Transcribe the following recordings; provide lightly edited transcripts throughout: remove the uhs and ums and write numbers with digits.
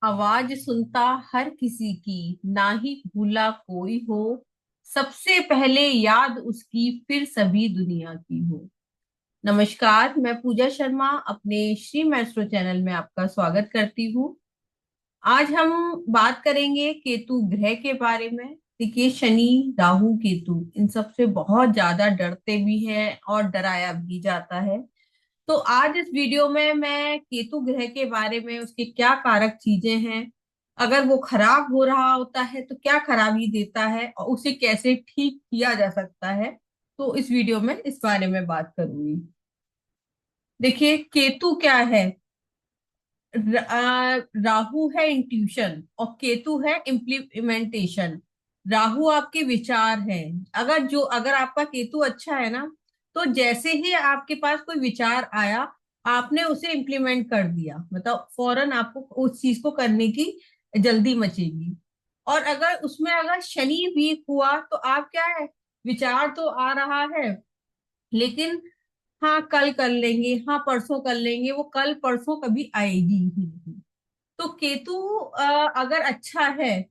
आवाज सुनता हर किसी की, ना ही भूला कोई हो। सबसे पहले याद उसकी, फिर सभी दुनिया की हो। नमस्कार, मैं पूजा शर्मा अपने श्री मैस्ट्रो चैनल में आपका स्वागत करती हूँ। आज हम बात करेंगे केतु ग्रह के बारे में। देखिए, शनि, राहु, केतु इन सब से बहुत ज्यादा डरते भी हैं और डराया भी जाता है। तो आज इस वीडियो में मैं केतु ग्रह के बारे में, उसके क्या कारक चीजें हैं, अगर वो खराब हो रहा होता है तो क्या खराबी देता है और उसे कैसे ठीक किया जा सकता है, तो इस वीडियो में इस बारे में बात करूंगी। देखिए, केतु क्या है। राहु है इंट्यूशन और केतु है इम्प्लीमेंटेशन। राहु आपके विचार है। अगर आपका केतु अच्छा है ना, तो जैसे ही आपके पास कोई विचार आया, आपने उसे इम्प्लीमेंट कर दिया, मतलब फौरन आपको उस चीज को करने की जल्दी मचेगी। और अगर शनि वीक हुआ तो आप क्या है, विचार तो आ रहा है लेकिन हाँ कल कर लेंगे, हाँ परसों कर लेंगे, वो कल परसों कभी आएगी ही नहीं। तो केतु अगर अच्छा है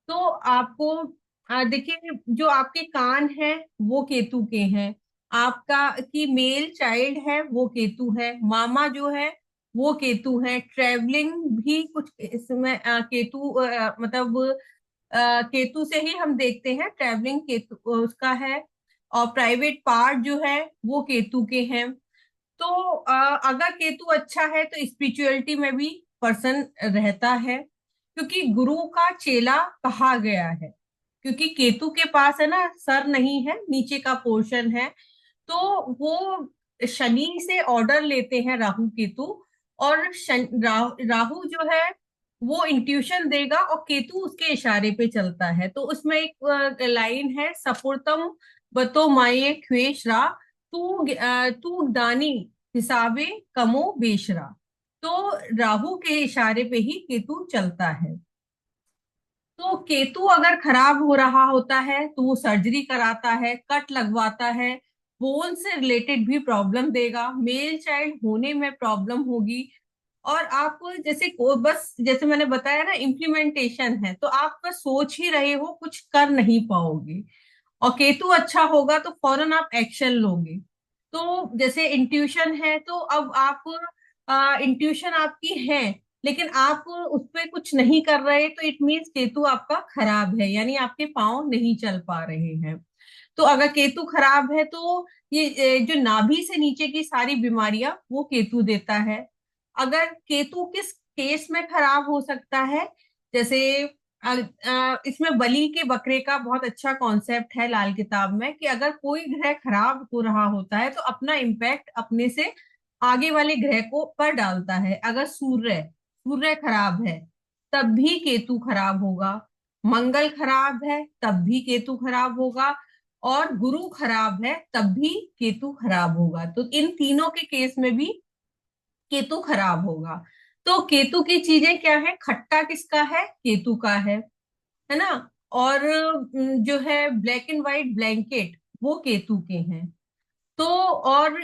तो आपको देखिए, जो आपके कान है वो केतु के हैं। आपका की मेल चाइल्ड है वो केतु है। मामा जो है वो केतु है। ट्रेवलिंग भी कुछ इसमें केतु मतलब केतु से ही हम देखते हैं, ट्रेवलिंग केतु उसका है। और प्राइवेट पार्ट जो है वो केतु के हैं। तो अगर केतु अच्छा है तो स्पिरिचुअलिटी में भी पर्सन रहता है, क्योंकि गुरु का चेला कहा गया है। क्योंकि केतु के पास है ना, सर नहीं है, नीचे का पोर्शन है। तो वो शनि से ऑर्डर लेते हैं, राहु केतु। और राहु जो है वो इंट्यूशन देगा और केतु उसके इशारे पे चलता है। तो उसमें एक लाइन है, सपुरतम बतो माये ख्वेशरा, तू दानी हिसाबे कमो बेशरा। तो राहु के इशारे पे ही केतु चलता है। तो केतु अगर खराब हो रहा होता है तो वो सर्जरी कराता है, कट लगवाता है। बोन से रिलेटेड भी प्रॉब्लम देगा, मेल चाइल्ड होने में प्रॉब्लम होगी। और आप जैसे बस जैसे मैंने बताया ना, इम्प्लीमेंटेशन है तो आप बस सोच ही रहे हो, कुछ कर नहीं पाओगे। और केतु अच्छा होगा तो फौरन आप एक्शन लोगे। तो जैसे इंट्यूशन है, तो अब आप इंट्यूशन आपकी है लेकिन आप उस पर कुछ नहीं कर रहे, तो इट मीन्स केतु आपका खराब है, यानी आपके पांव नहीं चल पा रहे हैं। तो अगर केतु खराब है तो ये जो नाभि से नीचे की सारी बीमारियां वो केतु देता है। अगर केतु किस केस में खराब हो सकता है, जैसे इसमें बलि के बकरे का बहुत अच्छा कॉन्सेप्ट है लाल किताब में, कि अगर कोई ग्रह खराब हो रहा होता है तो अपना इम्पैक्ट अपने से आगे वाले ग्रह को पर डालता है। अगर सूर्य सूर्य खराब है तब भी केतु खराब होगा। मंगल खराब है तब भी केतु खराब होगा। और गुरु खराब है तब भी केतु खराब होगा। तो इन तीनों के केस में भी केतु खराब होगा। तो केतु की चीजें क्या है, खट्टा किसका है, केतु का है ना। और जो है ब्लैक एंड व्हाइट ब्लैंकेट वो केतु के हैं। तो और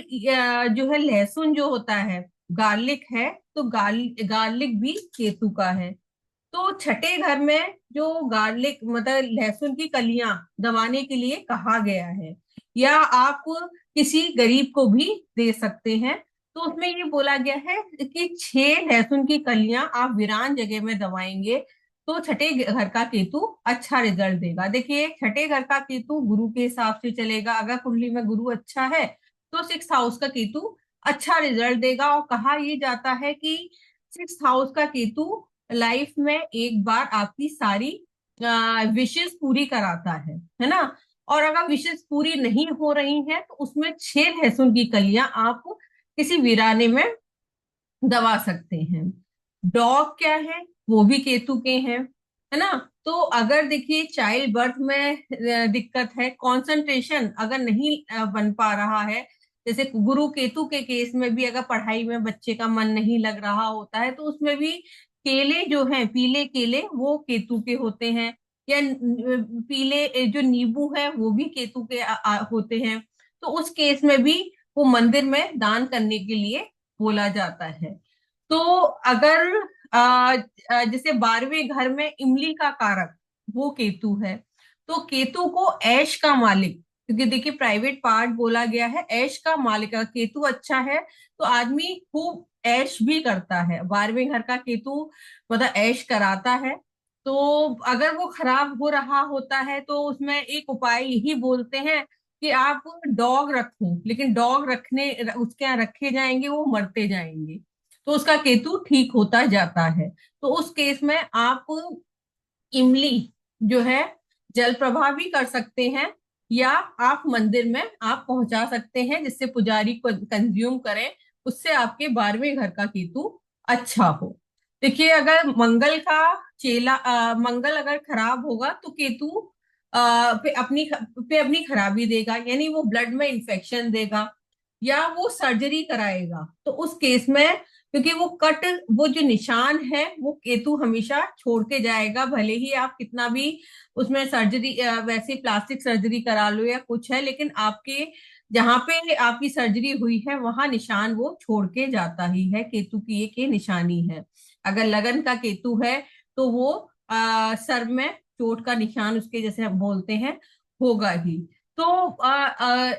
जो है लहसुन जो होता है, गार्लिक है, तो गार्लिक भी केतु का है। तो छठे घर में जो गार्लिक मतलब लहसुन की कलियां दबाने के लिए कहा गया है, या आप किसी गरीब को भी दे सकते हैं। तो उसमें ये बोला गया है कि 6 लहसुन की कलियां आप वीरान जगह में दबाएंगे तो छठे घर का केतु अच्छा रिजल्ट देगा। देखिए, छठे घर का केतु गुरु के हिसाब से चलेगा। अगर कुंडली में गुरु अच्छा है तो 6th हाउस का केतु अच्छा रिजल्ट देगा। और कहा यह जाता है कि 6th हाउस का केतु लाइफ में एक बार आपकी सारी विशेष पूरी कराता है ना। और अगर विशेष पूरी नहीं हो रही हैं तो उसमें 6 लहसुन की कलियां आप किसी वीराने में दबा सकते हैं। डॉग क्या है, वो भी केतु के हैं, है ना। तो अगर देखिए चाइल्ड बर्थ में दिक्कत है, कंसंट्रेशन अगर नहीं बन पा रहा है, जैसे गुरु केतु के केस में भी अगर पढ़ाई में बच्चे का मन नहीं लग रहा होता है तो उसमें भी केले जो हैं, पीले केले वो केतु के होते हैं। या पीले जो नींबू है वो भी केतु के होते हैं। तो उस केस में भी वो मंदिर में दान करने के लिए बोला जाता है। तो अगर जैसे 12वें घर में इमली का कारक वो केतु है, तो केतु को ऐश का मालिक, क्योंकि देखिए प्राइवेट पार्ट बोला गया है, ऐश का मालिक अगर केतु अच्छा है तो आदमी खूब ऐश भी करता है। 12वें घर का केतु मतलब ऐश कराता है। तो अगर वो खराब हो रहा होता है तो उसमें एक उपाय यही बोलते हैं कि आप डॉग रखो, लेकिन डॉग रखने उसके यहाँ रखे जाएंगे वो मरते जाएंगे, तो उसका केतु ठीक होता जाता है। तो उस केस में आप इमली जो है जल प्रवाह भी कर सकते हैं, या आप मंदिर में आप पहुंचा सकते हैं जिससे पुजारी को कंज्यूम करें, उससे आपके 12वें घर का केतु अच्छा हो। देखिए अगर मंगल का चेला मंगल अगर खराब होगा तो केतु पे अपनी खराबी देगा, यानी वो ब्लड में इंफेक्शन देगा या वो सर्जरी कराएगा। तो उस केस में क्योंकि वो जो निशान है वो केतु हमेशा छोड़ के जाएगा, भले ही आप कितना भी उसमें सर्जरी वैसे प्लास्टिक सर्जरी करा लो या कुछ है, लेकिन आपके जहां पे आपकी सर्जरी हुई है वहां निशान वो छोड़ के जाता ही है। केतु की एक ये निशानी है। अगर लगन का केतु है तो वो सर में चोट का निशान उसके जैसे हम बोलते हैं होगा ही। तो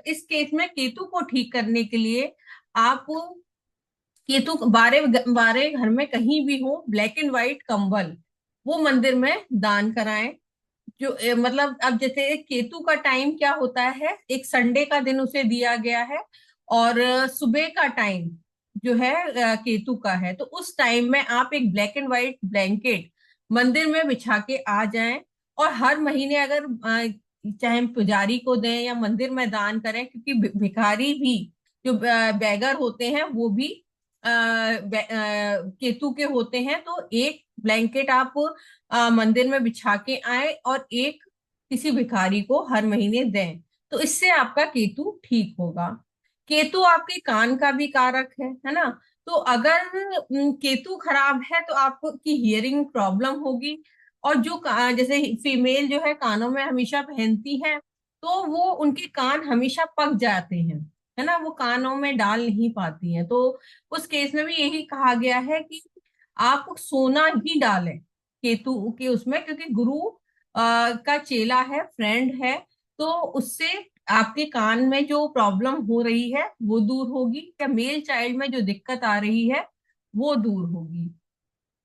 इस केस में केतु को ठीक करने के लिए आप केतु बारह बारह घर में कहीं भी हो ब्लैक एंड व्हाइट कंबल वो मंदिर में दान कराएं। जो मतलब अब जैसे केतु का टाइम क्या होता है, एक संडे का दिन उसे दिया गया है और सुबह का टाइम जो है केतु का है, तो उस टाइम में आप एक ब्लैक एंड व्हाइट ब्लैंकेट मंदिर में बिछा के आ जाएं। और हर महीने अगर चाहे हम पुजारी को दें या मंदिर में दान करें, क्योंकि भिखारी भी जो बैगर होते हैं वो भी केतु के होते हैं। तो एक ब्लैंकेट आप मंदिर में बिछा के आए और एक किसी भिखारी को हर महीने दें, तो इससे आपका केतु ठीक होगा। केतु आपके कान का भी कारक है ना। तो अगर केतु खराब है तो आपको की हियरिंग प्रॉब्लम होगी। और जो जैसे फीमेल जो है कानों में हमेशा पहनती है, तो वो उनके कान हमेशा पक जाते हैं, है ना, वो कानों में डाल नहीं पाती हैं। तो उस केस में भी यही कहा गया है कि आप सोना ही डालें केतु के उसमें, क्योंकि गुरु का चेला है, फ्रेंड है। तो उससे आपके कान में जो प्रॉब्लम हो रही है वो दूर होगी, या मेल चाइल्ड में जो दिक्कत आ रही है वो दूर होगी।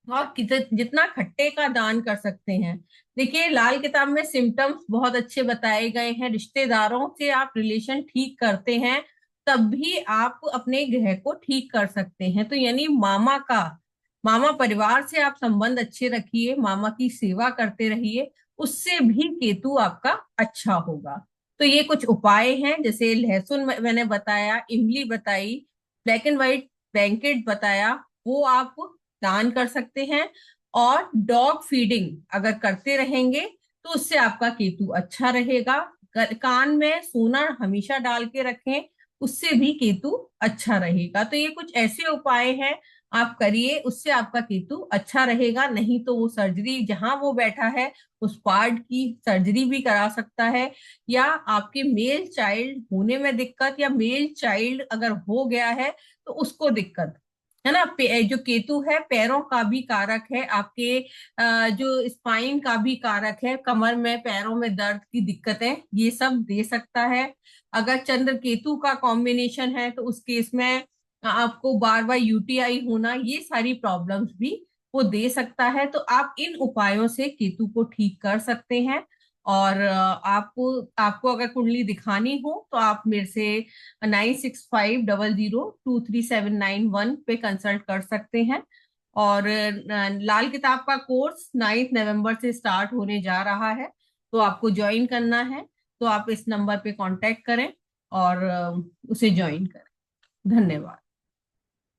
और जितना खट्टे का दान कर सकते हैं। देखिए लाल किताब में सिम्टम्स बहुत अच्छे बताए गए हैं। रिश्तेदारों से आप रिलेशन ठीक करते हैं तब भी आप अपने ग्रह को ठीक कर सकते हैं। तो यानी मामा परिवार से आप संबंध अच्छे रखिए, मामा की सेवा करते रहिए, उससे भी केतु आपका अच्छा होगा। तो ये कुछ उपाय हैं, जैसे लहसुन मैंने बताया, इमली बताई, ब्लैक एंड व्हाइट ब्लैंकेट बताया, वो आप दान कर सकते हैं। और डॉग फीडिंग अगर करते रहेंगे तो उससे आपका केतु अच्छा रहेगा। कान में सोना हमेशा डाल के रखें, उससे भी केतु अच्छा रहेगा। तो ये कुछ ऐसे उपाय हैं, आप करिए, उससे आपका केतु अच्छा रहेगा। नहीं तो वो सर्जरी जहां वो बैठा है उस पार्ट की सर्जरी भी करा सकता है, या आपके मेल चाइल्ड होने में दिक्कत, या मेल चाइल्ड अगर हो गया है तो उसको दिक्कत, है ना। जो केतु है पैरों का भी कारक है आपके, जो स्पाइन का भी कारक है, कमर में पैरों में दर्द की दिक्कतें ये सब दे सकता है। अगर चंद्र केतु का कॉम्बिनेशन है तो उस केस में आपको बार बार यूटीआई होना, ये सारी प्रॉब्लम्स भी वो दे सकता है। तो आप इन उपायों से केतु को ठीक कर सकते हैं। और आपको आपको अगर कुंडली दिखानी हो तो आप मेरे से 9650023791 पे कंसल्ट कर सकते हैं। और लाल किताब का कोर्स 9 नवंबर से स्टार्ट होने जा रहा है, तो आपको ज्वाइन करना है तो आप इस नंबर पे कांटेक्ट करें और उसे ज्वाइन करें। धन्यवाद।